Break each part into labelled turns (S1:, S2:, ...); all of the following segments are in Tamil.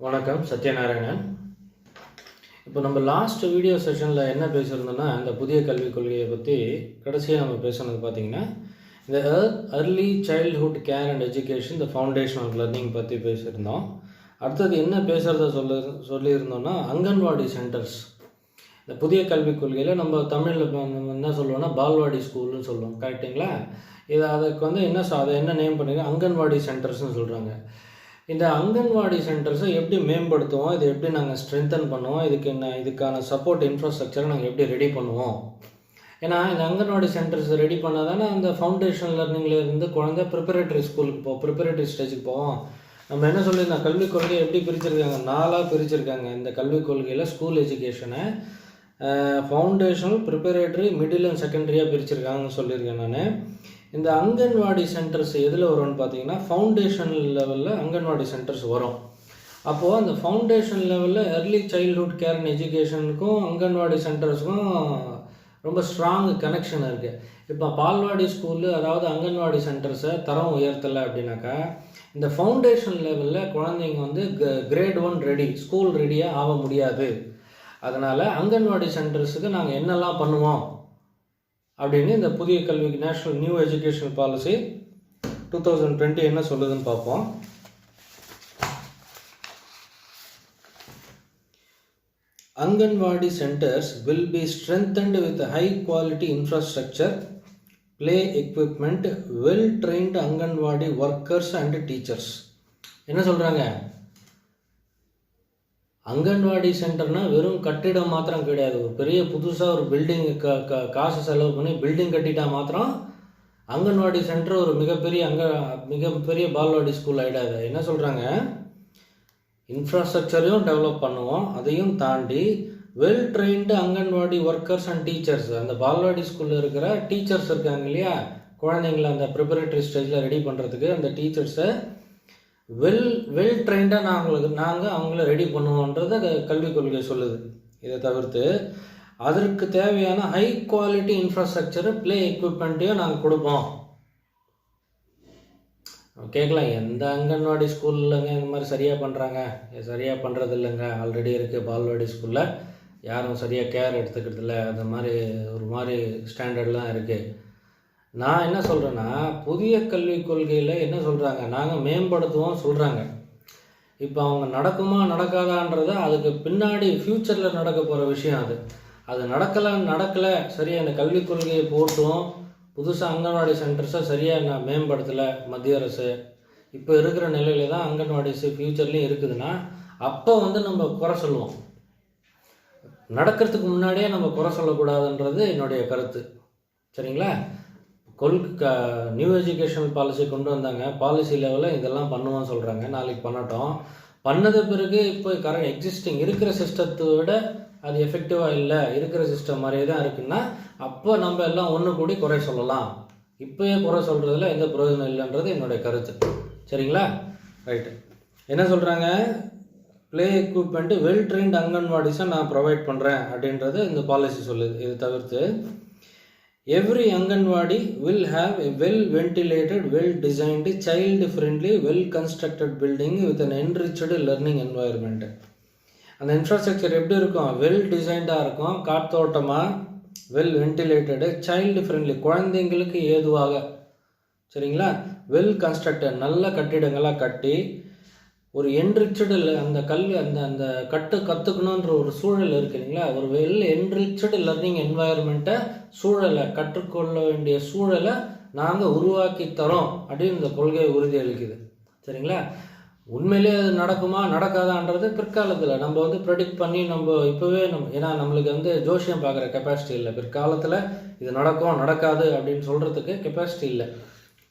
S1: வணக்கம், சத்யநாராயணன். இப்போ நம்ம லாஸ்ட் வீடியோ செஷனில் என்ன பேசியிருந்தோம்னா, இந்த புதிய கல்விக் கொள்கையை பற்றி கடைசியாக நம்ம பேசுனது பார்த்திங்கன்னா, இந்த early childhood care and education இந்த ஃபவுண்டேஷன் ஆஃப் லேர்னிங் பற்றி பேசியிருந்தோம். அடுத்தது என்ன பேசுகிறத சொல்லியிருந்தோம்னா, அங்கன்வாடி சென்டர்ஸ். இந்த புதிய கல்விக் கொள்கையில் நம்ம தமிழில் நம்ம என்ன சொல்லுவோம்னா, பால்வாடி ஸ்கூல்னு சொல்லுவோம். கரெக்டுங்களா? அதுக்கு அதை என்ன நேம் பண்ணிருக்காங்க, அங்கன்வாடி சென்டர்ஸ்னு சொல்கிறாங்க. இந்த அங்கன்வாடி சென்டர்ஸை எப்படி மேம்படுத்துவோம், இதை எப்படி நாங்கள் ஸ்ட்ரென்தன் பண்ணுவோம், இதுக்கான சப்போர்ட் இன்ஃப்ராஸ்ட்ரக்சரை நாங்கள் எப்படி ரெடி பண்ணுவோம். ஏன்னா இந்த அங்கன்வாடி சென்டர்ஸ் ரெடி பண்ணால் தானே அந்த ஃபவுண்டேஷன் லேர்னிங்லேருந்து குழந்தை ப்ரிப்பரேட்டரி ஸ்கூலுக்கு ப்ரிப்பரேட்டரி ஸ்டேஜுக்கு போவோம். நம்ம என்ன சொல்லியிருந்தோம், கல்விக் கொள்கையை எப்படி பிரிச்சிருக்காங்க, 4ஆக பிரிச்சிருக்காங்க. இந்த கல்விக் கொள்கையில் ஸ்கூல் எஜுகேஷனை ஃபவுண்டேஷனல், ப்ரிப்பரேட்டரி, மிடில் அண்ட் செகண்டரியாக பிரிச்சிருக்காங்கன்னு சொல்லியிருக்கேன் நான். இந்த அங்கன்வாடி சென்டர்ஸ் எதில் வரும்னு பார்த்தீங்கன்னா, ஃபவுண்டேஷன் லெவலில் அங்கன்வாடி சென்டர்ஸ் வரும். அப்போது அந்த ஃபவுண்டேஷன் லெவலில் ஏர்லி சைல்ட்ஹுட் கேர் அண்ட் எஜுகேஷனுக்கும் அங்கன்வாடி சென்டர்ஸுக்கும் ரொம்ப ஸ்ட்ராங் கனெக்ஷன் இருக்குது. இப்போ பால்வாடி ஸ்கூலு, அதாவது அங்கன்வாடி சென்டர்ஸை தரம் உயர்த்தலை அப்படின்னாக்கா, இந்த ஃபவுண்டேஷன் லெவலில் குழந்தைங்க கிரேட் 1 ரெடி, ஸ்கூல் ரெடியாக ஆக முடியாது. அதனால் அங்கன்வாடி சென்டர்ஸுக்கு நாங்கள் என்னெல்லாம் பண்ணுவோம் அப்படின்னு இந்த புதிய கல்விக்கு நேஷ்னல் நியூ எஜுகேஷன் பாலிசி 2020 என்ன சொல்லுதுன்னு பார்ப்போம். Anganwadi centers will be strengthened with high quality infrastructure, play equipment, well trained Anganwadi workers and teachers. என்ன சொல்கிறாங்க, அங்கன்வாடி சென்டர்னால் வெறும் கட்டிடம் மாத்திரம் கிடையாது. ஒரு பெரிய புதுசாக ஒரு பில்டிங் காசு செலவு பண்ணி பில்டிங் கட்டிட்டா மாத்திரம் அங்கன்வாடி சென்டர் ஒரு மிகப்பெரிய பால்வாடி ஸ்கூல் ஆகிடாது. என்ன சொல்கிறாங்க, இன்ஃப்ராஸ்ட்ரக்சரையும் டெவலப் பண்ணுவோம், அதையும் தாண்டி well trained anganwadi workers and teachers, அந்த பால்வாடி ஸ்கூலில் இருக்கிற டீச்சர்ஸ் இருக்காங்க இல்லையா, குழந்தைங்களை அந்த ப்ரிப்பரேட்டரி ஸ்டேஜில் ரெடி பண்ணுறதுக்கு அந்த டீச்சர்ஸை வெல் ட்ரெயின்டாக நாங்கள் அவங்கள ரெடி பண்ணுவோன்றதை கல்விக் கொள்கை சொல்லுது. இதை தவிர்த்து அதற்கு தேவையான ஹை குவாலிட்டி இன்ஃப்ராஸ்ட்ரக்சரு, ப்ளே எக்யூப்மெண்ட்டையும் நாங்கள் கொடுப்போம். கேட்கலாம், எந்த அங்கன்வாடி ஸ்கூல்லங்க இந்த மாதிரி சரியாக பண்ணுறாங்க, சரியாக பண்ணுறது இல்லைங்க, ஆல்ரெடி இருக்குது பால்வாடி ஸ்கூலில், யாரும் சரியாக கேர் எடுத்துக்கிறது இல்லை, அந்த மாதிரி ஒரு மாதிரி ஸ்டாண்டர்ட்லாம் இருக்குது. நான் என்ன சொல்கிறேன்னா, புதிய கல்விக் கொள்கையில் என்ன சொல்கிறாங்க, நாங்கள் மேம்படுத்துவோம் சொல்கிறாங்க. இப்போ அவங்க நடக்குமா நடக்காதான்றதை அதுக்கு பின்னாடி ஃப்யூச்சரில் நடக்க போகிற விஷயம். அது நடக்கலை சரியாக இந்த கல்விக் கொள்கையை போட்டும் புதுசாக அங்கன்வாடி சென்டர்ஸை சரியாக நான் மேம்படுத்தலை மத்திய அரசு. இப்போ இருக்கிற நிலையில தான் அங்கன்வாடிஸு ஃப்யூச்சர்லேயும் இருக்குதுன்னா அப்போ நம்ம குறை சொல்லுவோம். நடக்கிறதுக்கு முன்னாடியே நம்ம குறை சொல்லக்கூடாதுன்றது என்னுடைய கருத்து. சரிங்களா? நியூ எஜுகேஷனல் பாலிசி கொண்டு வந்தாங்க, பாலிசி லெவலில் இதெல்லாம் பண்ணுவோன்னு சொல்கிறாங்க. நாளைக்கு பண்ணது பிறகு இப்போ எக்ஸிஸ்டிங் இருக்கிற சிஸ்டத்தை விட அது எஃபெக்டிவாக இல்லை, இருக்கிற சிஸ்டம் மாதிரியே தான் இருக்குன்னா அப்போ நம்ம எல்லாம் ஒன்று கூடி குறை சொல்லலாம். இப்போயே குறை சொல்கிறதுல எந்த பிரயோஜனம் இல்லைன்றது என்னுடைய கருத்து. சரிங்களா? ரைட்டு. என்ன சொல்கிறாங்க, ப்ளே எக்யூப்மெண்ட்டு, வெல் ட்ரெயின்ட் அங்கன்வாடிஸை நான் ப்ரொவைட் பண்ணுறேன் அப்படின்றது இந்த பாலிசி சொல்லுது. இது தவிர்த்து every Anganwadi will have a well ventilated, well designed, child friendly, well constructed building with an enriched learning environment. அந்த இன்ஃப்ராஸ்ட்ரக்சர் எப்படி இருக்கும், வெல் டிசைன்டாக இருக்கும், காற்றோட்டமாக, வெல் வென்டிலேட்டடு, சைல்டு ஃப்ரெண்ட்லி, குழந்தைங்களுக்கு ஏதுவாக. சரிங்களா? வெல் கன்ஸ்ட்ரக்டட், நல்ல கட்டிடங்களாக கட்டி ஒரு என்ரிச்சடு அந்த கல்வி அந்த கற்றுக்கணுன்ற ஒரு சூழல் இருக்கு இல்லைங்களா, ஒரு வெல் என்ரிச்சடு லர்னிங் என்வாயர்மெண்ட்டை, சூழலை, கற்றுக்கொள்ள வேண்டிய சூழலை நாங்கள் உருவாக்கி தரோம் அப்படின்னு இந்த கொள்கையை உறுதி அளிக்குது. சரிங்களா? உண்மையிலே அது நடக்குமா நடக்காதான்றது பிற்காலத்தில் நம்ம ப்ரெடிக்ட் பண்ணி இப்போவே ஏன்னா நம்மளுக்கு ஜோசியம் பார்க்குற கெப்பாசிட்டி இல்லை. பிற்காலத்தில் இது நடக்கும் நடக்காது அப்படின்னு சொல்கிறதுக்கு கெப்பாசிட்டி இல்லை.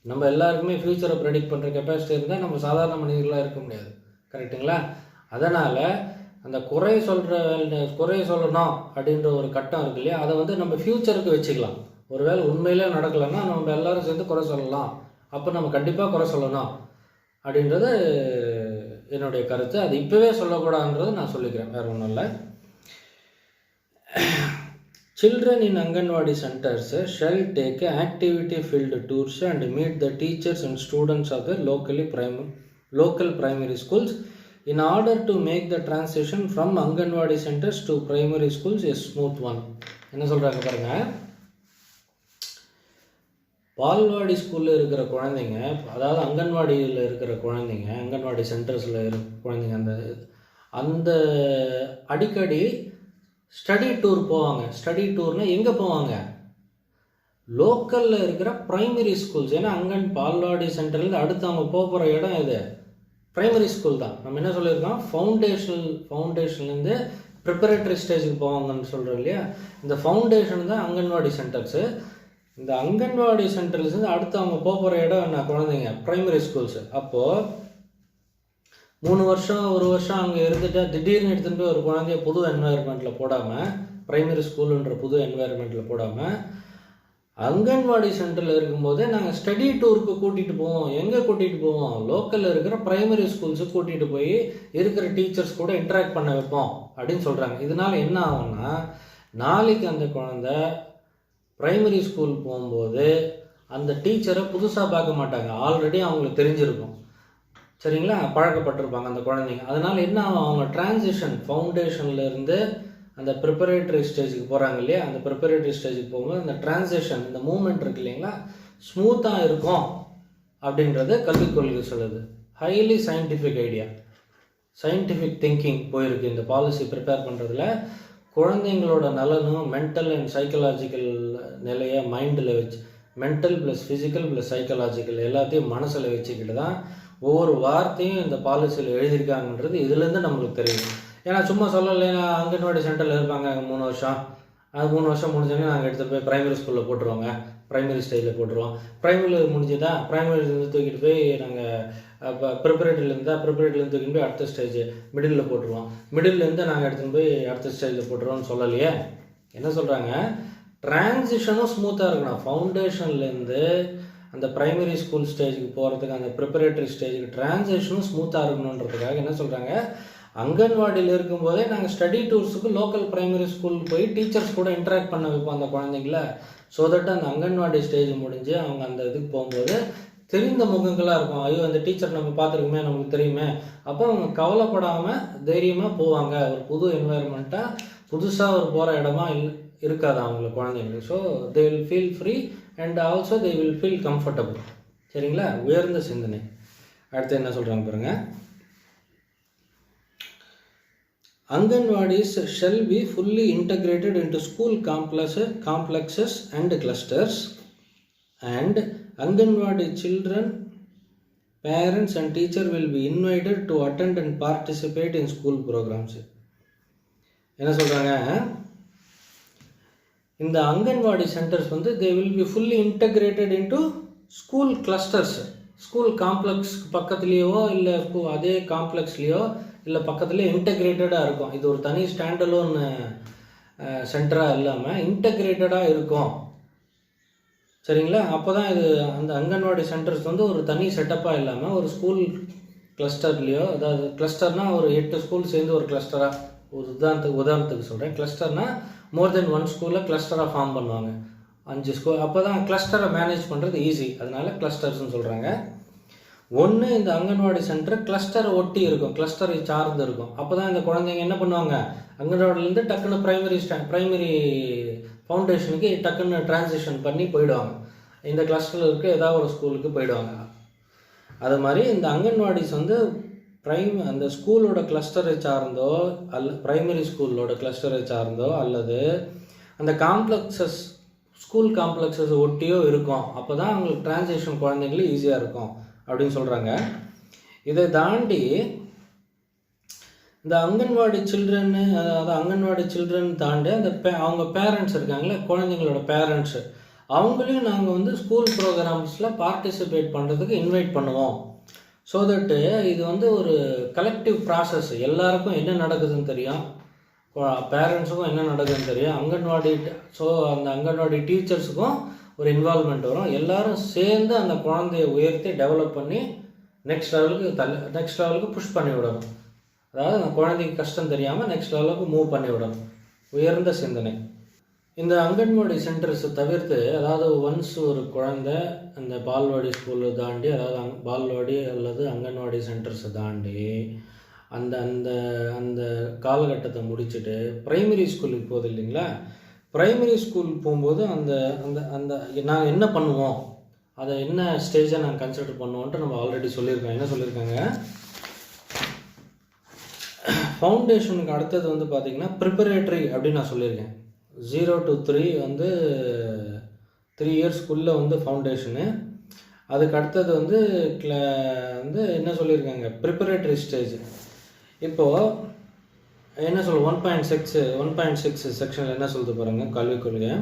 S1: நம்ம எல்லாருக்குமே ஃப்யூச்சரை ப்ரெடிக்ட் பண்ணுற கெப்பாசிட்டி இருந்தால் நம்ம சாதாரண மனிதர்களாக இருக்க முடியாது. கரெக்டுங்களா? அதனால் அந்த குறை சொல்லணும் அப்படின்ற ஒரு கட்டம் இருக்கு இல்லையா, அதை நம்ம ஃப்யூச்சருக்கு வச்சுக்கலாம். ஒருவேளை உண்மையிலே நடக்கலைன்னா நம்ம எல்லோரும் சேர்ந்து குறை சொல்லலாம். அப்போ நம்ம கண்டிப்பாக குறை சொல்லணும் அப்படின்றது என்னுடைய கருத்து. அது இப்போவே சொல்லக்கூடாதுன்றது நான் சொல்லிக்கிறேன், வேறு ஒன்றும் இல்லை. Children in Anganwadi centers shall take activity-filled tours and meet the teachers and students of the local primary schools in order to make the transition from Anganwadi centers to primary schools a smooth one. என்ன சொல்கிறாங்க பாருங்கள், பால்வாடி ஸ்கூலில் இருக்கிற குழந்தைங்க, அதாவது அங்கன்வாடியில் இருக்கிற குழந்தைங்க, அங்கன்வாடி சென்டர்ஸில் இருக்கிற குழந்தைங்க அந்த அடிக்கடி ஸ்டடி டூர் போவாங்க. ஸ்டடி டூர்னால் எங்கே போவாங்க? லோக்கலில் இருக்கிற ப்ரைமரி ஸ்கூல்ஸ். ஏன்னா பால்வாடி சென்டர்லேருந்து அடுத்து அவங்க போகிற இடம் இது ப்ரைமரி ஸ்கூல் தான். நம்ம என்ன சொல்லியிருக்கோம், ஃபவுண்டேஷன்லேருந்து ப்ரிப்பரேட்டரி ஸ்டேஜுக்கு போவாங்கன்னு சொல்கிறோம் இல்லையா. இந்த ஃபவுண்டேஷன் தான் அங்கன்வாடி சென்டர்ஸு. இந்த அங்கன்வாடி சென்டர்ஸ்லேருந்து அடுத்து அவங்க போகிற இடம் என்ன, குழந்தைங்க ப்ரைமரி ஸ்கூல்ஸு. அப்போது 3 வருஷம் 1 வருஷம் அங்கே இருந்துட்டு திடீர்னு எடுத்துகிட்டு போய் ஒரு குழந்தைய புது என்வாயர்மெண்ட்டில் போடாமல், ப்ரைமரி ஸ்கூலுன்ற புது என்வாயர்மெண்ட்டில் போடாமல், அங்கன்வாடி சென்டரில் இருக்கும்போதே நாங்கள் ஸ்டடி டூருக்கு கூட்டிகிட்டு போவோம். எங்கே கூட்டிகிட்டு போவோம்? லோக்கலில் இருக்கிற ப்ரைமரி ஸ்கூல்ஸுக்கு கூட்டிகிட்டு போய் இருக்கிற டீச்சர்ஸ் கூட இன்ட்ராக்ட் பண்ண வைப்போம் அப்படின்னு சொல்கிறாங்க. இதனால் என்ன ஆகும்னா, நாளைக்கு அந்த குழந்தை ப்ரைமரி ஸ்கூல் போகும்போது அந்த டீச்சரை புதுசாக பார்க்க மாட்டாங்க. ஆல்ரெடி அவங்களுக்கு தெரிஞ்சிருக்கும், சரிங்களா, பழக்கப்பட்டிருப்பாங்க அந்த குழந்தைங்க. அதனால் என்ன ஆகும், அவங்க டிரான்சிஷன் ஃபவுண்டேஷன்லேருந்து அந்த ப்ரிப்பரேட்டரி ஸ்டேஜுக்கு போகிறாங்க இல்லையா, அந்த ப்ரிப்பரேட்டரி ஸ்டேஜுக்கு போகும்போது அந்த டிரான்சிஷன், இந்த மூமெண்ட் இருக்கு இல்லைங்களா, ஸ்மூத்தாக இருக்கும் அப்படின்றது கல்விக் கொள்கை சொல்லுது. Highly scientific idea, scientific thinking போயிருக்கு இந்த பாலிசி ப்ரிப்பேர் பண்ணுறதுல. குழந்தைங்களோட நலனும் மென்டல் அண்ட் சைக்கலாஜிக்கல் நிலையை மைண்டில் வச்சு, mental plus physical plus psychological எல்லாத்தையும் மனசில் வச்சுக்கிட்டு தான் ஒவ்வொரு வார்த்தையும் இந்த பாலிசியில் எழுதியிருக்காங்கன்றது இதுலேருந்து நம்மளுக்கு தெரியும். ஏன்னா சும்மா சொல்லலைன்னா அங்கன்வாடி சென்டரில் இருப்பாங்க 3 வருஷம், அது 3 வருஷம் முடிஞ்சோடனே நாங்கள் எடுத்துகிட்டு போய் ப்ரைமரி ஸ்கூலில் போட்டுருவோங்க, ப்ரைமரி ஸ்டேஜில் போட்டுருவோம். ப்ரைமரியில் முடிஞ்சுதா ப்ரைமரியிலேருந்து தூக்கிட்டு போய் நாங்கள் ப்ரிப்பரேட்டரிலேருந்து தூக்கிட்டு போய் அடுத்த ஸ்டேஜ் மிடில் போட்டுருவோம். மிடில்லேருந்து நாங்கள் எடுத்துகிட்டு போய் அடுத்த ஸ்டேஜில் போட்டுருவோம்னு சொல்லலையே. என்ன சொல்கிறாங்க, டிரான்சிஷனும் ஸ்மூத்தாக இருக்கணும். ஃபவுண்டேஷன்லேருந்து அந்த ப்ரைமரி ஸ்கூல் ஸ்டேஜுக்கு போகிறதுக்கு, அந்த ப்ரிப்பரேட்டரி ஸ்டேஜுக்கு டிரான்சிஷனும் ஸ்மூத்தாக இருக்கணுன்றதுக்காக என்ன சொல்கிறாங்க, அங்கன்வாடியில் இருக்கும்போதே நாங்கள் ஸ்டடி டூர்ஸுக்கு லோக்கல் ப்ரைமரி ஸ்கூலுக்கு போய் டீச்சர்ஸ் கூட இன்ட்ராக்ட் பண்ண வைப்போம் அந்த குழந்தைங்கள. ஸோ தட் அந்த அங்கன்வாடி ஸ்டேஜ் முடிஞ்சு அவங்க அந்த இதுக்கு போகும்போது தெரிந்த முகங்களாக இருக்கும். ஐயோ அந்த டீச்சர் நம்ம பார்த்துருக்குமே, நமக்கு தெரியுமே. அப்போ அவங்க கவலைப்படாமல் தைரியமாக போவாங்க. ஒரு புது என்வாயர்மெண்ட்டாக, புதுசாக ஒரு போகிற இடமா இருக்காது அவங்களுக்கு, குழந்தைங்களுக்கு. So they will feel free and also they will feel comfortable. சரிங்களா, உயர்ந்த சிந்தனை. அடுத்து என்ன சொல்கிறாங்க பாருங்கள், Anganwadis shall be fully integrated into school complexes and clusters, and Anganwadi children, parents and teacher will be invited to attend and participate in school programs. என்ன சொல்கிறாங்க, இந்த anganwadi centres they will be fully integrated into school clusters. School complex பக்கத்துலேயோ இல்லை அதே காம்ப்ளெக்ஸ்லேயோ இல்லை பக்கத்துலேயே இன்டெகிரேட்டடாக இருக்கும். இது ஒரு தனி ஸ்டாண்டலோன் சென்டராக இல்லாமல் இன்டெகிரேட்டடாக இருக்கும். சரிங்களா, அப்போ தான் இது அந்த அங்கன்வாடி சென்டர்ஸ் ஒரு தனி செட்டப்பாக இல்லாமல் ஒரு ஸ்கூல் கிளஸ்டர்லேயோ, அதாவது கிளஸ்டர்னால் ஒரு 8 ஸ்கூல் சேர்ந்து ஒரு கிளஸ்டராக, ஒரு உதாரணத்துக்கு சொல்கிறேன். கிளஸ்டர்னால் மோர் தென் 1 ஸ்கூலில் கிளஸ்டராக ஃபார்ம் பண்ணுவாங்க, 5 ஸ்கூல். அப்போ தான் கிளஸ்டரை மேனேஜ் பண்ணுறது ஈஸி, அதனால கிளஸ்டர்ஸ்னு சொல்கிறாங்க. ஒன்று, இந்த அங்கன்வாடி சென்டர் கிளஸ்டரை ஒட்டி இருக்கும், கிளஸ்டரை சார்ந்து இருக்கும். அப்போ தான் இந்த குழந்தைங்க என்ன பண்ணுவாங்க, அங்கன்வாடிலேருந்து டக்குன்னு ப்ரைமரி ஃபவுண்டேஷனுக்கு டக்குன்னு டிரான்சிஷன் பண்ணி போயிடுவாங்க. இந்த கிளஸ்டரில் இருக்க ஏதாவது ஒரு ஸ்கூலுக்கு போயிடுவாங்க. அது மாதிரி இந்த அங்கன்வாடிஸ் அந்த ஸ்கூலோட கிளஸ்டரை சார்ந்தோ ப்ரைமரி ஸ்கூலோட கிளஸ்டரை சார்ந்தோ அல்லது அந்த காம்ப்ளெக்ஸஸ், ஸ்கூல் காம்ப்ளெக்ஸஸ் ஒட்டியோ இருக்கும். அப்போ தான் அவங்களுக்கு டிரான்சிஷன் குழந்தைங்களுக்கு ஈஸியாக இருக்கும் அப்படின்னு சொல்கிறாங்க. இதை தாண்டி இந்த அங்கன்வாடி சில்ட்ரன்னு, அதாவது அங்கன்வாடி சில்ட்ரன் தாண்டி அந்த அவங்க பேரண்ட்ஸ் இருக்காங்களே, குழந்தைங்களோட பேரண்ட்ஸு, அவங்களையும் நாங்கள் ஸ்கூல் ப்ரோக்ராம்ஸில் பார்ட்டிசிபேட் பண்ணுறதுக்கு இன்வைட் பண்ணுவோம். ஸோ தட்டு இது ஒரு கலெக்டிவ் ப்ராசஸ். எல்லாருக்கும் என்ன நடக்குதுன்னு தெரியும், பேரண்ட்ஸுக்கும் என்ன நடக்குதுன்னு தெரியும், அந்த அங்கன்வாடி டீச்சர்ஸுக்கும் ஒரு இன்வால்மெண்ட் வரும். எல்லோரும் சேர்ந்து அந்த குழந்தைய உயர்த்தி டெவலப் பண்ணி நெக்ஸ்ட் லெவலுக்கு புஷ் பண்ணி விடணும். அதாவது அந்த குழந்தைக்கு கஷ்டம் தெரியாமல் நெக்ஸ்ட் லெவலுக்கு மூவ் பண்ணி விடணும். உயர்ந்த சிந்தனை. இந்த அங்கன்வாடி சென்டர்ஸை தவிர்த்து, அதாவது ஒன்ஸ் ஒரு குழந்தை அந்த பால்வாடி ஸ்கூலை தாண்டி, அதாவது பால்வாடி அல்லது அங்கன்வாடி சென்டர்ஸை தாண்டி அந்த அந்த அந்த காலகட்டத்தை முடிச்சுட்டு ப்ரைமரி ஸ்கூலுக்கு போகுது இல்லைங்களா, ப்ரைமரி ஸ்கூல் போகும்போது அந்த அந்த அந்த நாங்கள் என்ன பண்ணுவோம், அதை என்ன ஸ்டேஜை நாங்கள் கன்சிடர் பண்ணுவோன்ட்டு நம்ம ஆல்ரெடி சொல்லியிருக்கோம். என்ன சொல்லியிருக்காங்க, ஃபவுண்டேஷனுக்கு அடுத்தது வந்து பார்த்திங்கன்னா ப்ரிப்பரேட்டரி அப்படின்னு நான் சொல்லியிருக்கேன். 0 to 3 வந்து 3 இயர்ஸ்க்குள்ளே வந்து ஃபவுண்டேஷனு. அதுக்கு அடுத்தது வந்து வந்து என்ன சொல்லியிருக்காங்க, ப்ரிப்பரேட்டரி ஸ்டேஜ். இப்போது என்ன சொல்ல 1.6 செக்ஷனில் என்ன சொல்லுது பாருங்கள் கல்விக் கொள்கை.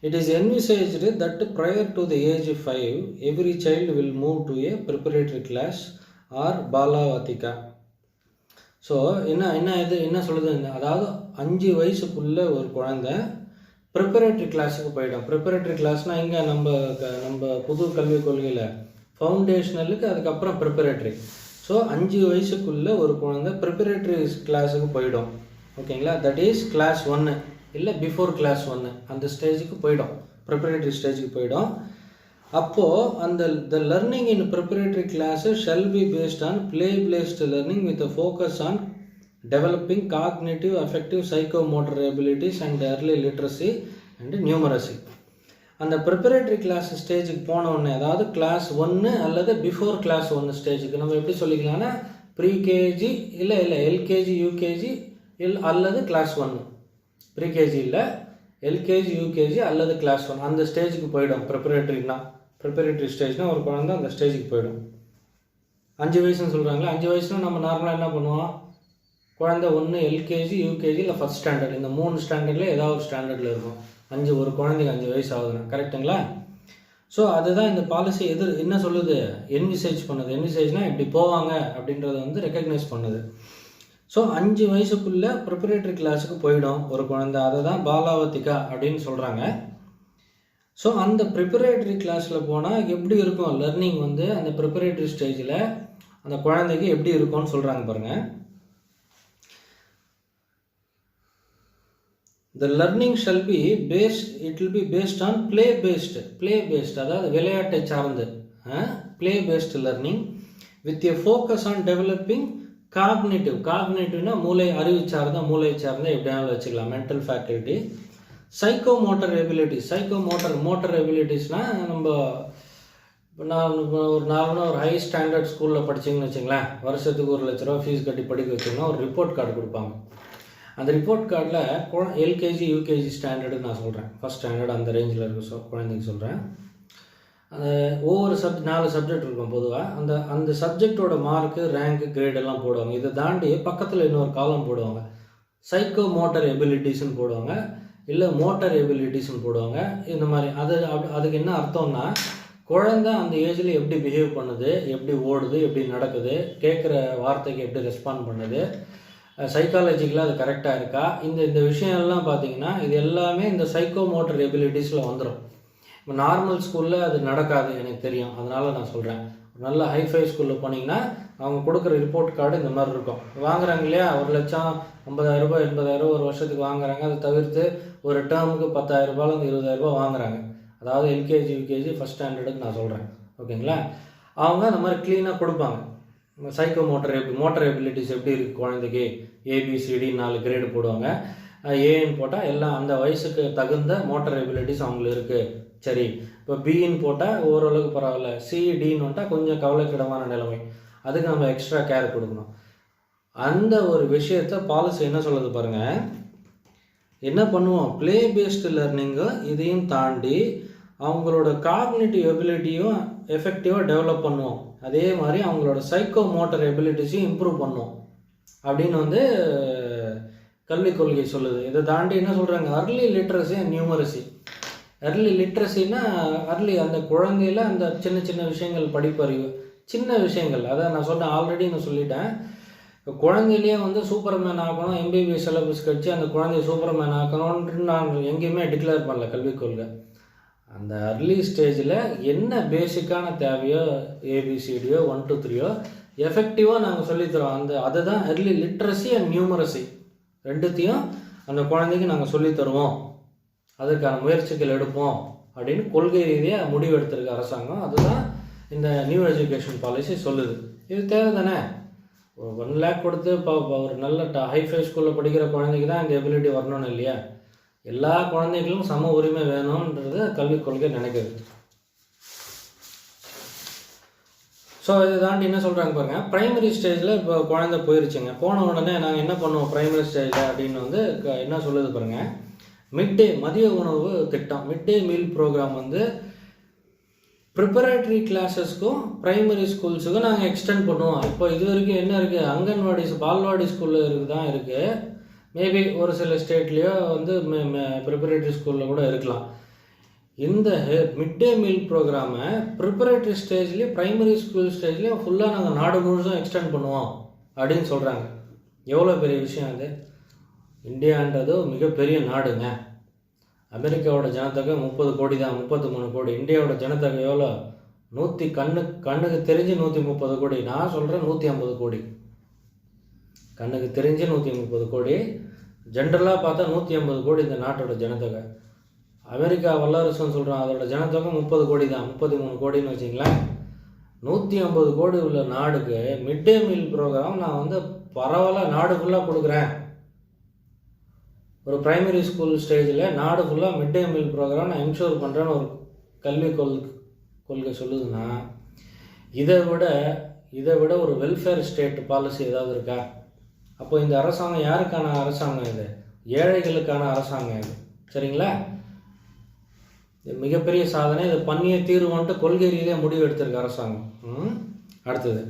S1: It is envisaged that prior to the age 5 every child will move to a preparatory class or Balvatika. So என்ன சொல்லுது, அதாவது 5 வயசுக்குள்ளே ஒரு குழந்தை ப்ரிப்பரேட்டரி கிளாஸுக்கு போயிடும். ப்ரிப்பரேட்டரி கிளாஸ்னால் இங்கே நம்ம புது கல்விக் கொள்கையில் ஃபவுண்டேஷனலுக்கு அதுக்கப்புறம் ப்ரிப்பரேட்டரி. ஸோ 5 வயசுக்குள்ளே ஒரு குழந்தை ப்ரிப்பரேட்டரி கிளாஸுக்கு போயிடும். ஓகேங்களா, தட் இஸ் கிளாஸ் 1 இல்லை பிஃபோர் கிளாஸ் 1 அந்த ஸ்டேஜுக்கு போயிடும், ப்ரிப்பரேட்டரி ஸ்டேஜுக்கு போயிடும். அப்போது அந்த the learning in preparatory classes shall be based on play based learning with focus on developing cognitive affective psychomotor abilities and early literacy and numeracy. அந்த ப்ரிப்பரேட்டரி கிளாஸ் ஸ்டேஜுக்கு போன உடனே, அதாவது கிளாஸ் 1 அல்லது பிஃபோர் கிளாஸ் 1 ஸ்டேஜுக்கு நம்ம எப்படி சொல்லிக்கலாம்னா ப்ரீகேஜி இல்லை எல்கேஜி யூகேஜி அல்லது கிளாஸ் 1. ப்ரீகேஜி இல்லை, எல்கேஜி யூகேஜி அல்லது கிளாஸ் 1 அந்த ஸ்டேஜுக்கு போயிடும். ப்ரிப்பரேட்டரி ஸ்டேஜ்னால் ஒரு குழந்தை அந்த ஸ்டேஜுக்கு போயிடும். 5 வயசுன்னு சொல்கிறாங்களே, 5 வயசுனா நம்ம நார்மலாக என்ன பண்ணுவோம், குழந்தை 1 எல்கேஜி யூகேஜி இல்லை ஃபஸ்ட் ஸ்டாண்டர்ட், இந்த 3 ஸ்டாண்டர்டில் ஏதாவது ஒரு ஸ்டாண்டர்டில் இருக்கும். ஒரு குழந்தைக்கு 5 வயசு ஆகுதுன்னா, கரெக்டுங்களா? ஸோ அதுதான் இந்த பாலிசி என்ன சொல்லுது, என்விசேஜ் பண்ணுது. என்விசேஜ்னால் இப்படி போவாங்க அப்படின்றத வந்து ரெக்கக்னைஸ் பண்ணுது. ஸோ 5 வயசுக்குள்ளே ப்ரிப்பரேட்டரி கிளாஸுக்கு போயிடும் ஒரு குழந்தை, அதை தான் பாலாவத்திகா அப்படின்னு சொல்கிறாங்க. ஸோ அந்த ப்ரிப்பரேட்டரி கிளாஸில் போனால் எப்படி இருக்கும் லர்னிங் வந்து, அந்த ப்ரிப்பரேட்டரி ஸ்டேஜில் அந்த குழந்தைக்கு எப்படி இருக்கும்னு சொல்கிறாங்க பாருங்கள். The learning shall be based, it will be based on play based, அதாவது விளையாட்டை சார்ந்து play based learning with a focus on developing காக்னிட்டிவ்னா மூளை, அறிவு சார்ந்த மூளை சார்ந்த எப்படியாவது வச்சுக்கலாம், மென்டல் ஃபேக்கல்ட்டி. சைக்கோமோட்டர் மோட்டர் எபிலிட்டிஸ்னால் நான் ஒரு நார்மலாக ஒரு ஹை ஸ்டாண்டர்ட் ஸ்கூலில் படிச்சிங்கன்னு வச்சுங்களேன், வருஷத்துக்கு 1 லட்ச ரூபா ஃபீஸ் கட்டி படிக்க வச்சிங்கன்னா ஒரு ரிப்போர்ட் கார்டு கொடுப்பாங்க. அந்த ரிப்போர்ட் கார்டில் எல்கேஜி யூகேஜி ஸ்டாண்டர்டுன்னு நான் சொல்கிறேன், ஃபஸ்ட் ஸ்டாண்டர்ட் அந்த ரேஞ்சில் இருக்க குழந்தைங்க சொல்கிறேன். அந்த ஒவ்வொரு 4 சப்ஜெக்ட் இருக்கும் பொதுவாக. அந்த சப்ஜெக்டோட மார்க்கு, ரேங்க்கு, கிரேடெல்லாம் போடுவாங்க. இதை தாண்டி பக்கத்தில் இன்னொரு காலம் போடுவாங்க, சைக்கோ மோட்டர் எபிலிட்டிஸ்ன்னு போடுவாங்க, இல்லை மோட்டர் எபிலிட்டிஸ்ன்னு போடுவாங்க. இந்த மாதிரி அதுக்கு என்ன அர்த்தம்னா, குழந்தை அந்த ஏஜில் எப்படி பிஹேவ் பண்ணுது, எப்படி ஓடுது, எப்படி நடக்குது, கேட்குற வார்த்தைக்கு எப்படி ரெஸ்பாண்ட் பண்ணுது, சைக்காலஜிக்கலாக அது கரெக்டாக இருக்கா, இந்த விஷயம்லாம் பார்த்திங்கன்னா இது எல்லாமே இந்த சைக்கோ மோட்டர் எபிலிட்டிஸில் வந்துடும். இப்போ நார்மல் ஸ்கூலில் அது நடக்காது, எனக்கு தெரியும், அதனால் நான் சொல்கிறேன். நல்ல ஹைஃபை ஸ்கூலில் போனீங்கன்னா அவங்க கொடுக்குற ரிப்போர்ட் கார்டு இந்த மாதிரி இருக்கும். வாங்குறாங்க இல்லையா, 1,50,000 ரூபாய் 80,000 ஒரு வருஷத்துக்கு வாங்குறாங்க. அதை தவிர்த்து ஒரு டேர்முக்கு 10,000 ரூபாயிலேருந்து 20,000 வாங்குறாங்க. அதாவது எல்கேஜி யூகேஜி ஃபஸ்ட் ஸ்டாண்டர்டுக்கு நான் சொல்கிறேன், ஓகேங்களா? அவங்க அந்த மாதிரி க்ளீனாக கொடுப்பாங்க. சைக்கோ மோட்டர் எபிலிட்டிஸ் எப்படி இருக்குது குழந்தைக்கு, ஏபிசிடி 4 கிரேடு போடுவாங்க. ஏன்னு போட்டால் எல்லாம் அந்த வயசுக்கு தகுந்த மோட்டர் எபிலிட்டிஸ் அவங்களுக்கு இருக்குது. சரி, இப்போ பின்னு போட்டால் ஓரளவுக்கு பரவாயில்ல, சிடின்னு வந்துட்டால் கொஞ்சம் கவலைக்கிடமான நிலைமை, அதுக்கு நம்ம எக்ஸ்ட்ரா கேர் கொடுக்கணும். அந்த ஒரு விஷயத்த பாலிசி என்ன சொல்லுது பாருங்கள். என்ன பண்ணுவோம், ப்ளே பேஸ்டு லர்னிங்கு இதையும் தாண்டி அவங்களோட காக்னிட்டிவ் எபிலிட்டியும் எஃபெக்டிவாக டெவலப் பண்ணுவோம். அதே மாதிரி அவங்களோட சைக்கோ மோட்டர் எபிலிட்டிஸையும் இம்ப்ரூவ் பண்ணுவோம் அப்படின்னு வந்து கல்விக் கொள்கை சொல்லுது. இதை தாண்டி என்ன சொல்கிறாங்க, அர்லி லிட்ரஸி அண்ட் நியூமரசி. அர்லி லிட்ரஸின்னா அந்த குழந்தையில் அந்த சின்ன சின்ன விஷயங்கள், படிப்பறிவு, சின்ன விஷயங்கள். அதை நான் சொன்னேன், ஆல்ரெடி நான் சொல்லிட்டேன். இப்போ குழந்தையிலேயே வந்து சூப்பர்மேன் ஆக்கணும், எம்பிபிஎஸ் சிலபஸ் கட்சி அந்த குழந்தைய சூப்பர்மேன் ஆக்கணும்னு நான் எங்கேயுமே டிக்ளேர் பண்ணல கல்விக் கொள்கை. அந்த அர்லி ஸ்டேஜில் என்ன பேசிக்கான தேவையோ, ஏபிசிடியோ 1 to 3 எஃபெக்டிவாக நாங்கள் சொல்லித்தரோம். அதுதான் அர்லி லிட்ரஸி அண்ட் நியூமரசி, ரெண்டுத்தையும் அந்த குழந்தைக்கு நாங்கள் சொல்லித்தருவோம், அதுக்கான முயற்சிகள் எடுப்போம் அப்படின்னு கொள்கை ரீதியாக முடிவு எடுத்திருக்க அரசாங்கம். அதுதான் இந்த நியூ எஜுகேஷன் பாலிசி சொல்லுது. இது தேவை தானே? 1 lakh கொடுத்து இப்போ ஒரு நல்ல ஹைஃபை ஸ்கூலில் படிக்கிற குழந்தைக்கு தான் இந்த எபிலிட்டி வரணும்னு இல்லையா? எல்லா குழந்தைகளும் சம உரிமை வேணுன்றது கல்விக் கொள்கை நினைக்கிறது. ஸோ இதை தாண்டி என்ன சொல்கிறாங்க பாருங்கள், ப்ரைமரி ஸ்டேஜில் இப்போ குழந்தை போயிருச்சுங்க. போன உடனே நாங்கள் என்ன பண்ணுவோம் ப்ரைமரி ஸ்டேஜில் அப்படின்னு வந்து என்ன சொல்லுது பாருங்கள், மதிய உணவு திட்டம், மிட் டே மீல் ப்ரோக்ராம் வந்து ப்ரிப்பரேட்டரி கிளாஸஸ்க்கும் ப்ரைமரி ஸ்கூல்ஸுக்கும் நாங்கள் எக்ஸ்டெண்ட் பண்ணுவோம். இப்போ இது வரைக்கும் என்ன இருக்குது, அங்கன்வாடிஸ் பால்வாடி ஸ்கூலில் தான் இருக்குது. மேபி ஒரு சில ஸ்டேட்லேயோ வந்து ப்ரிப்பரேட்டரி ஸ்கூலில் கூட இருக்கலாம். இந்த மிட் டே மீல் ப்ரோக்ராமை ப்ரிப்பரேட்டரி ஸ்டேஜ்லேயும் ப்ரைமரி ஸ்கூல் ஸ்டேஜ்லேயும் ஃபுல்லாக நாங்கள் நாடு முழுசும் எக்ஸ்டெண்ட் பண்ணுவோம் அப்படின்னு சொல்கிறாங்க. எவ்வளோ பெரிய விஷயம் அது! இந்தியான்றது மிகப்பெரிய நாடுங்க. அமெரிக்காவோட ஜனத்தொகை 30 கோடி தான், 33 கோடி. இந்தியாவோட ஜனத்தொகை எவ்வளோ? கண்ணுக்கு தெரிஞ்சு 130 கோடி. நான் சொல்கிறேன் 150 கோடி. கண்ணுக்கு தெரிஞ்சு 130 கோடி. ஜென்ரலாக பார்த்தா 150 கோடி இந்த நாட்டோட ஜனத்தொகை. அமெரிக்கா வல்லரசுன்னு சொல்கிறோம், அதோட ஜனத்தொகை 30 கோடி தான், 33 கோடின்னு வச்சிங்களேன். 150 கோடி உள்ள நாடுக்கு மிட் டே மீல் ப்ரோக்ராம் நான் வந்து பரவாயில்ல நாடு ஃபுல்லாக கொடுக்குறேன். ஒரு ப்ரைமரி ஸ்கூல் ஸ்டேஜில் நாடு ஃபுல்லாக மிட் டே மீல் ப்ரோக்ராம் நான் இன்ஷூர் பண்ணுறேன்னு ஒரு கல்விக் கொள்கை சொல்லுதுன்னா, இதை விட ஒரு வெல்ஃபேர் ஸ்டேட் பாலிசி ஏதாவது இருக்கா? அப்போ இந்த அரசாங்கம் யாருக்கான அரசாங்கம்? இது ஏழைகளுக்கான அரசாங்கம் இது. சரிங்களா? இது மிகப்பெரிய சாதனை. இதை பண்ணியே தீர்வுன்ட்டு கொள்கை ரீதியாக முடிவு எடுத்திருக்கு அரசாங்கம். அடுத்தது,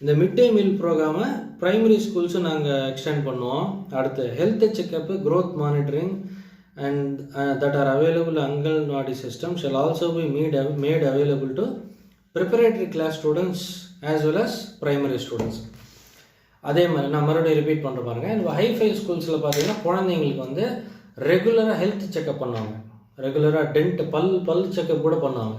S1: இந்த மிட் டே மீல் ப்ரோக்ராமை ப்ரைமரி ஸ்கூல்ஸும் நாங்கள் எக்ஸ்டெண்ட் பண்ணுவோம். அடுத்து health checkup, growth monitoring and that are available anganwadi system shall also be made available to preparatory class students as well as primary students. அதே மாதிரி நான் மறுபடியும் ரிப்பீட் பண்ணுற பாருங்கள், இந்த ஹைஃபை ஸ்கூல்ஸில் பார்த்தீங்கன்னா குழந்தைங்களுக்கு வந்து ரெகுலராக ஹெல்த் செக்கப் பண்ணுவாங்க. ரெகுலராக பல் செக்கப் கூட பண்ணுவாங்க.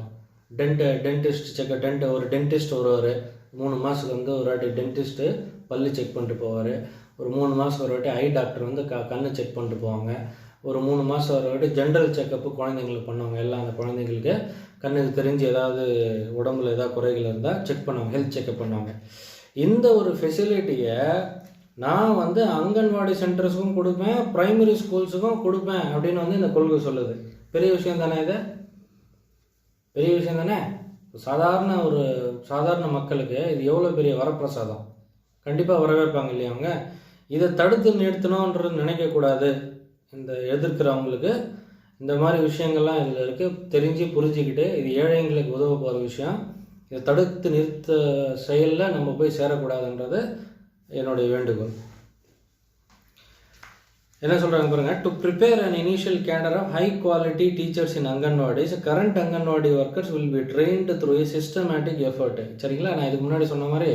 S1: டென்டிஸ்ட் செக்கப், ஒரு டென்டிஸ்ட் வருவார். 3 மாதத்துக்கு வந்து ஒரு வாட்டி டென்டிஸ்ட்டு பல்லு செக் பண்ணிட்டு போவார். ஒரு 3 மாதம் ஒரு வாட்டி ஐ டாக்டர் வந்து கண்ணை செக் பண்ணிட்டு போவாங்க. ஒரு 3 மாதம் ஒரு வாட்டி ஜென்ரல் செக்கப்பு குழந்தைங்களுக்கு பண்ணுவாங்க. எல்லாம் அந்த குழந்தைங்களுக்கு கண்ணுக்கு தெரிஞ்சு ஏதாவது உடம்புல ஏதாவது குறைகள் இருந்தால் செக் பண்ணுவாங்க, ஹெல்த் செக்கப் பண்ணுவாங்க. இந்த ஒரு ஃபெசிலிட்டியை நான் வந்து அங்கன்வாடி சென்டர்ஸுக்கும் கொடுப்பேன், ப்ரைமரி ஸ்கூல்ஸுக்கும் கொடுப்பேன் அப்படின்னு வந்து இந்த கொள்கை சொல்லுது. பெரிய விஷயம் தானே இது? பெரிய விஷயம் தானே? சாதாரண மக்களுக்கு இது எவ்வளோ பெரிய வரப்பிரசாதம். கண்டிப்பாக வரவேற்பாங்க இல்லையா அவங்க? இதை தடுத்து நிறுத்தணுன்றது நினைக்கக்கூடாது. இந்த எதிர்க்கிறவங்களுக்கு இந்த மாதிரி விஷயங்கள்லாம் இதில் இருக்குது, தெரிஞ்சு புரிஞ்சுக்கிட்டு இது ஏழைங்களுக்கு உதவ போகிற விஷயம். இதை தடுத்து நிறுத்த செயலில் நம்ம போய் சேரக்கூடாதுன்றது என்னுடைய வேண்டுகோள். என்ன சொல்கிறாங்க பாருங்கள், to prepare an initial cadre of high quality teachers in anganwadis, current anganwadi workers will be trained through a systematic effort. சரிங்களா? நான் இதுக்கு முன்னாடி சொன்ன மாதிரி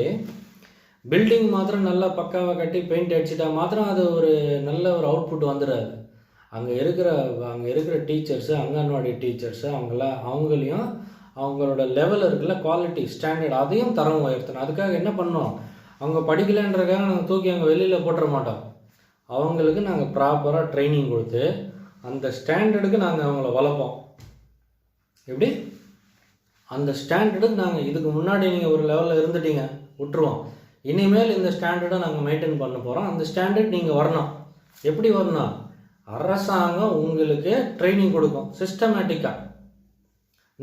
S1: பில்டிங் மாத்திரம் நல்லா பக்காவாக கட்டி பெயிண்ட் அடிச்சுட்டா மாத்திரம் அது ஒரு நல்ல ஒரு அவுட்புட் வந்துடாது. அங்கே இருக்கிற டீச்சர்ஸு, அங்கன்வாடி டீச்சர்ஸு அவங்களையும் அவங்களோட லெவல் இருக்குல்ல, குவாலிட்டி ஸ்டாண்டர்ட், அதையும் தரம் உயர்த்தணும். அதுக்காக என்ன பண்ணோம், அவங்க படிக்கலைன்றக்காக நாங்கள் தூக்கி அங்கே வெளியில் போட்டுற மாட்டோம். அவங்களுக்கு நாங்கள் ப்ராப்பராக ட்ரைனிங் கொடுத்து அந்த ஸ்டாண்டர்டுக்கு நாங்கள் அவங்கள வளர்ப்போம். எப்படி? அந்த ஸ்டாண்டர்டுக்கு நாங்கள் இதுக்கு முன்னாடி நீங்கள் ஒரு லெவலில் இருந்துட்டீங்க, விட்டுருவோம். இனிமேல் இந்த ஸ்டாண்டர்டை நாங்கள் மெயின்டைன் பண்ண போகிறோம். அந்த ஸ்டாண்டர்ட் நீங்கள் வரணும். எப்படி வரணும்? அரசாங்கம் உங்களுக்கு ட்ரைனிங் கொடுக்கும் சிஸ்டமேட்டிக்காக.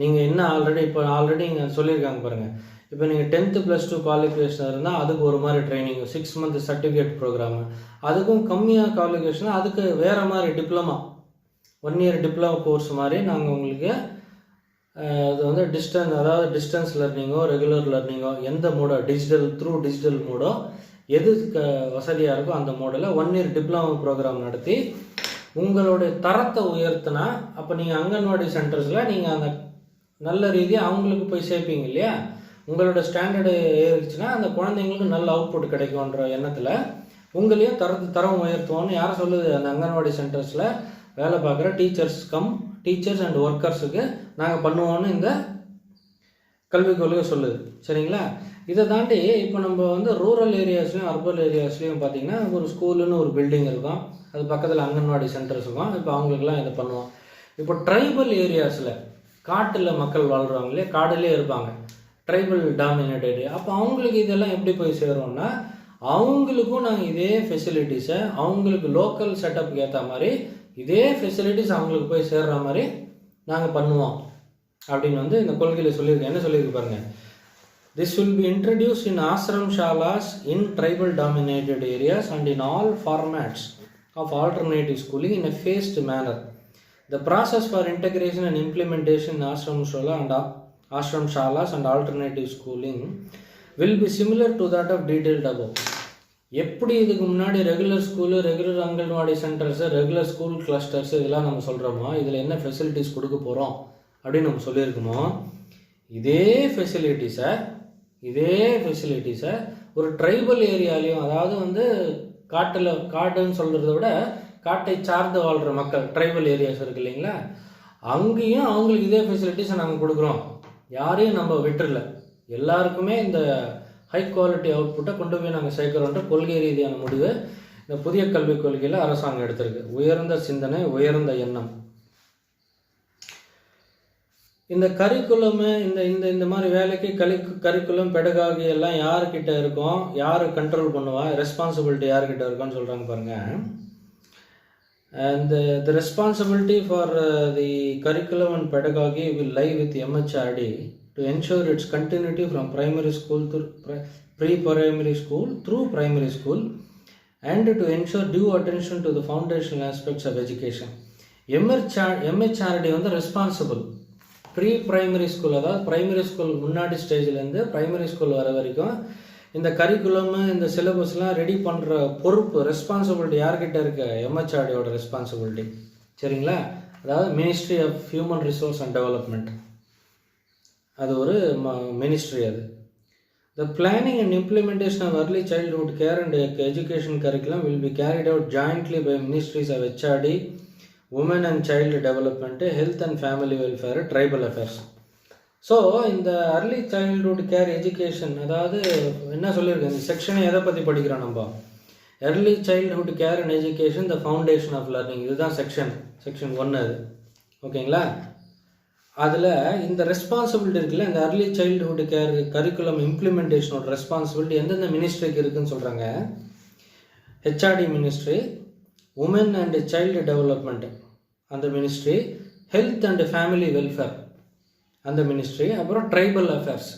S1: நீங்கள் என்ன ஆல்ரெடி இங்கே சொல்லியிருக்காங்க பாருங்கள். இப்போ நீங்கள் 10th +2 குவாலிஃபிகேஷன் இருந்தால் அதுக்கு ஒரு மாதிரி ட்ரைனிங், 6 month சர்டிஃபிகேட் ப்ரோக்ராமு. அதுக்கும் கம்மியாக குவாலிஃபிகேஷன் அதுக்கு வேறு மாதிரி டிப்ளமா, 1 year டிப்ளமா கோர்ஸ் மாதிரி நாங்கள் உங்களுக்கு அது வந்து டிஸ்டன்ஸ் லேர்னிங்கோ ரெகுலர் லேர்னிங்கோ எந்த மோடோ, டிஜிட்டல் மோடோ எது வசதியாக இருக்கோ அந்த மோடில் 1 year டிப்ளமா ப்ரோக்ராம் நடத்தி உங்களுடைய தரத்தை உயர்த்தினா அப்போ நீங்கள் அங்கன்வாடி சென்டர்ஸில் நீங்கள் அந்த நல்ல ரீதியாக அவங்களுக்கு போய் சேர்ப்பீங்க இல்லையா? உங்களோட ஸ்டாண்டர்டு ஏறிச்சுன்னா அந்த குழந்தைங்களுக்கு நல்ல அவுட்புட் கிடைக்கும்ன்ற எண்ணத்தில் உங்களையும் தரம் உயர்த்துவோன்னு யாரை சொல்லுது? அந்த அங்கன்வாடி சென்டர்ஸில் வேலை பார்க்குற டீச்சர்ஸ் அண்ட் ஒர்க்கர்ஸுக்கு நாங்கள் பண்ணுவோன்னு இந்த கல்விக் கொள்கை சொல்லுது. சரிங்களா? இதை தாண்டி இப்போ நம்ம வந்து ரூரல் ஏரியாஸ்லையும் அர்பன் ஏரியாஸ்லையும் பார்த்திங்கன்னா ஒரு ஸ்கூலுன்னு ஒரு பில்டிங் இருக்கும், அது பக்கத்தில் அங்கன்வாடி சென்டர்ஸ் இருக்கும். இப்போ அவங்களுக்குலாம் இதை பண்ணுவோம். இப்போ ட்ரைபல் ஏரியாஸில் காட்டில் மக்கள் வாழ்கிறவங்களே காடுலேயே இருப்பாங்க. Tribal dominated. அப்போ அவங்களுக்கு இதெல்லாம் எப்படி போய் சேரும்னா, அவங்களுக்கும் நாங்கள் இதே ஃபெசிலிட்டிஸை அவங்களுக்கு லோக்கல் செட்டப்புக்கு ஏற்ற மாதிரி இதே ஃபெசிலிட்டிஸ் அவங்களுக்கு போய் சேர்ற மாதிரி நாங்கள் பண்ணுவோம் அப்படின்னு வந்து இந்த கொள்கையில் சொல்லியிருக்கேன். என்ன சொல்லியிருக்கு பாருங்கள், this will be introduced in ashram shalas in tribal dominated areas and in all formats of alternative schooling in a phased manner. The process for integration and implementation in ashram shalas and alternative schooling will be similar to that of detailed above. எப்படி இதுக்கு முன்னாடி regular school, regular anganwadi centres, regular school clusters இதெல்லாம் நம்ம சொல்கிறோமோ, இதில் என்ன ஃபெசிலிட்டிஸ் கொடுக்க போகிறோம் அப்படின்னு நம்ம சொல்லியிருக்கோமோ, இதே ஃபெசிலிட்டிஸை ஒரு ட்ரைபல் ஏரியாலையும், அதாவது வந்து காடுன்னு சொல்கிறத விட காட்டை சார்ந்து வாழ்கிற மக்கள் ட்ரைபல் ஏரியாஸ் இருக்குது இல்லைங்களா, அங்கேயும் அவங்களுக்கு இதே ஃபெசிலிட்டிஸை நாங்கள் கொடுக்குறோம். யாரையும் நம்ம விட்டுறல, எல்லாருக்குமே இந்த ஹை குவாலிட்டி அவுட்புட்டை கொண்டு போய் நாங்கள் சேர்க்குறோன்ற கொள்கை ரீதியான முடிவு இந்த புதிய கல்விக் கொள்கையில் அரசாங்கம் எடுத்திருக்கு. உயர்ந்த சிந்தனை, உயர்ந்த எண்ணம். இந்த கரிக்குலமு இந்த மாதிரி வேலைக்கு கரிக்குலம் பெடகாகி எல்லாம் யாருக்கிட்ட இருக்கும், யார் கண்ட்ரோல் பண்ணுவா, ரெஸ்பான்சிபிலிட்டி யாருக்கிட்ட இருக்குன்னு சொல்கிறாங்க பாருங்கள். And the responsibility for the curriculum and pedagogy will lie with MHRD to ensure its continuity from primary school to pre-primary school through primary school and to ensure due attention to the foundational aspects of education. MHRD வந்து ரெஸ்பான்சிபிள் ப்ரீ-ப்ரைமரி ஸ்கூல், அதாவது ப்ரைமரி ஸ்கூல் முன்னாடி ஸ்டேஜ்லேருந்து ப்ரைமரி ஸ்கூல் வர வரைக்கும் இந்த கரிக்குலமு இந்த சிலபஸ்லாம் ரெடி பண்ணுற பொறுப்பு, ரெஸ்பான்சிபிலிட்டி யார்கிட்ட இருக்கு, MHRDயோட ரெஸ்பான்சிபிலிட்டி. சரிங்களா? அதாவது ministry of human resource and development, அது ஒரு மினிஸ்ட்ரி. அது The planning and implementation of early childhood care and education curriculum will be carried out jointly by ministries of HRD, Women and Child Development, Health and Family Welfare, Tribal Affairs. So இந்த அர்லி சைல்ட்ஹுட் கேர் எஜுகேஷன், அதாவது என்ன சொல்லியிருக்கேன், இந்த செக்ஷனை எதை பற்றி படிக்கிறோம் நம்ம, early childhood care and education, the foundation of learning. இதுதான் செக்ஷன் 1. அது ஓகேங்களா? அதில் இந்த ரெஸ்பான்சிபிலிட்டி இருக்குல்ல, இந்த அர்லி சைல்டுஹுட் கேர் கரிக்குலம் இம்ப்ளிமெண்டேஷனோட ரெஸ்பான்சிபிலிட்டி எந்தெந்த மினிஸ்ட்ரிக்கு இருக்குதுன்னு சொல்கிறாங்க. HRD ministry, women and child development அந்த ministry, health and family welfare அந்த மினிஸ்ட்ரி, அப்புறம் ட்ரைபல் அஃபேர்ஸ்.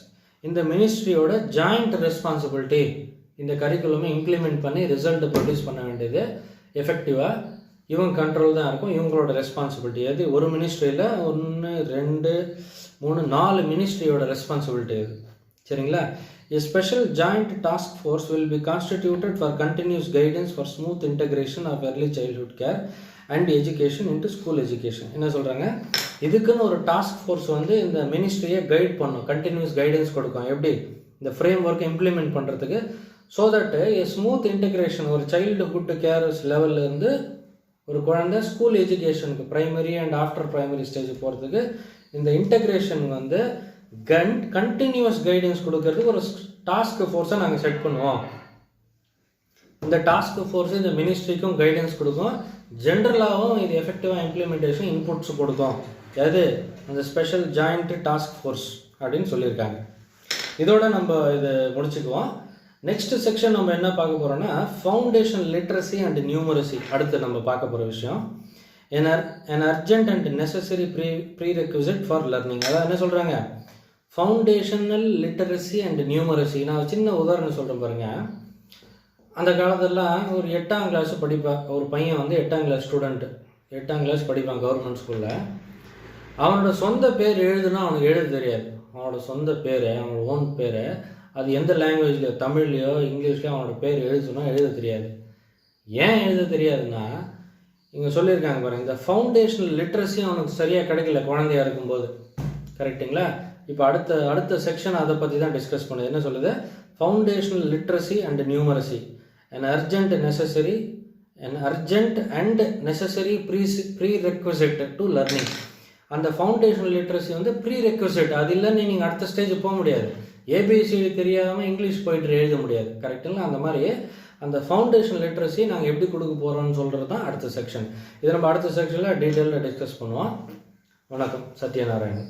S1: இந்த மினிஸ்ட்ரியோட ஜாயிண்ட் ரெஸ்பான்சிபிலிட்டி இந்த கரிக்குலமை இம்ப்ளிமெண்ட் பண்ணி ரிசல்ட்டை ப்ரொடியூஸ் பண்ண வேண்டியது எஃபெக்டிவாக இவங்க கண்ட்ரோல் தான் இருக்கும். இவங்களோட ரெஸ்பான்சிபிலிட்டி அது ஒரு மினிஸ்ட்ரியில் 1 2 3 4 மினிஸ்ட்ரியோட ரெஸ்பான்சிபிலிட்டி அது. சரிங்களா? A special joint task force will be constituted for continuous guidance for smooth integration of early childhood care and education into school education. என்ன சொல்கிறாங்க, இதுக்குன்னு ஒரு டாஸ்க் ஃபோர்ஸ் வந்து இந்த மினிஸ்ட்ரியை கைட் பண்ணும், கண்டினியூஸ் கைடன்ஸ் கொடுக்கும். எப்படி இந்த ஃப்ரேம் ஒர்க்கை இம்ப்ளிமெண்ட் பண்ணுறதுக்கு, so that a smooth integration ஒரு சைல்டுஹுட் கேர்ஸ் லெவல்லேருந்து ஒரு குழந்தை ஸ்கூல் எஜுகேஷனுக்கு primary and after primary stage போகிறதுக்கு இந்த இன்டெகிரேஷன் வந்து கண்டினியூஸ் கைடன்ஸ் கொடுக்கறதுக்கு ஒரு டாஸ்க் ஃபோர்ஸை நாங்கள் செட் பண்ணுவோம். இந்த டாஸ்க் ஃபோர்ஸ் இந்த மினிஸ்ட்ரிக்கும் கைடன்ஸ் கொடுக்கும், ஜென்ரலாகவும் இது எஃபெக்டிவாக இம்ப்ளிமெண்டேஷன் இன்புட்ஸ் கொடுக்கும். எது அந்த ஸ்பெஷல் ஜாயிண்ட் டாஸ்க் ஃபோர்ஸ் அப்படின்னு சொல்லியிருக்காங்க. இதோட நம்ம இதை முடிச்சுக்குவோம். நெக்ஸ்ட் செக்ஷன் நம்ம என்ன பார்க்க போகிறோம்னா ஃபவுண்டேஷன் லிட்ரஸி அண்ட் நியூமரசி. அடுத்து நம்ம பார்க்க போகிற விஷயம் an urgent and necessary prerequisite for learning. அதாவது என்ன சொல்கிறாங்க, ஃபவுண்டேஷனல் லிட்டரசி அண்ட் நியூமரசி. நான் சின்ன உதாரணம் சொல்கிறேன் பாருங்கள். அந்த காலத்திலலாம் ஒரு 8ஆம் கிளாஸ் படிப்பான் ஒரு பையன் வந்து 8ஆம் கிளாஸ் ஸ்டூடெண்ட்டு 8ஆம் கிளாஸ் படிப்பான் கவர்மெண்ட் ஸ்கூலில். அவனோட சொந்த பேர் எழுதுனா அவனுக்கு எழுத தெரியாது. அவனோட சொந்த பேர், அவனோட ஓன் பேர், அது எந்த லாங்குவேஜ்லையோ தமிழ்லையோ இங்கிலீஷ்லையோ அவனோட பேர் எழுதுனா எழுத தெரியாது. ஏன் எழுத தெரியாதுன்னா இங்கே சொல்லியிருக்காங்க பாருங்கள், இந்த ஃபவுண்டேஷனல் லிட்ரஸி அவனுக்கு சரியாக கிடைக்கல குழந்தையாக இருக்கும்போது. கரெக்டுங்களா? இப்போ அடுத்த செக்ஷன் அதை பற்றி தான் டிஸ்கஸ் பண்ணுது. என்ன சொல்லுது, foundational literacy and numeracy an urgent and necessary prerequisite to learning. அந்த ஃபவுண்டேஷனல் லிட்ரஸி வந்து ப்ரீரெக்வசிட், அது இல்லைன்னு நீங்கள் அடுத்த ஸ்டேஜ் போக முடியாது. ஏபிசிடி தெரியாமல் இங்கிலீஷ் போயிட்டு எழுத முடியாது. கரெக்டுங்களா? அந்த மாதிரி அந்த ஃபவுண்டேஷன் லிட்ரஸி நாங்கள் எப்படி கொடுக்க போகிறோம்னு சொல்கிறது தான் அடுத்த செக்ஷன். இதை நம்ம அடுத்த செக்ஷனில் டீட்டெயிலாக டிஸ்கஸ் பண்ணுவோம். வணக்கம். சத்யநாராயணன்.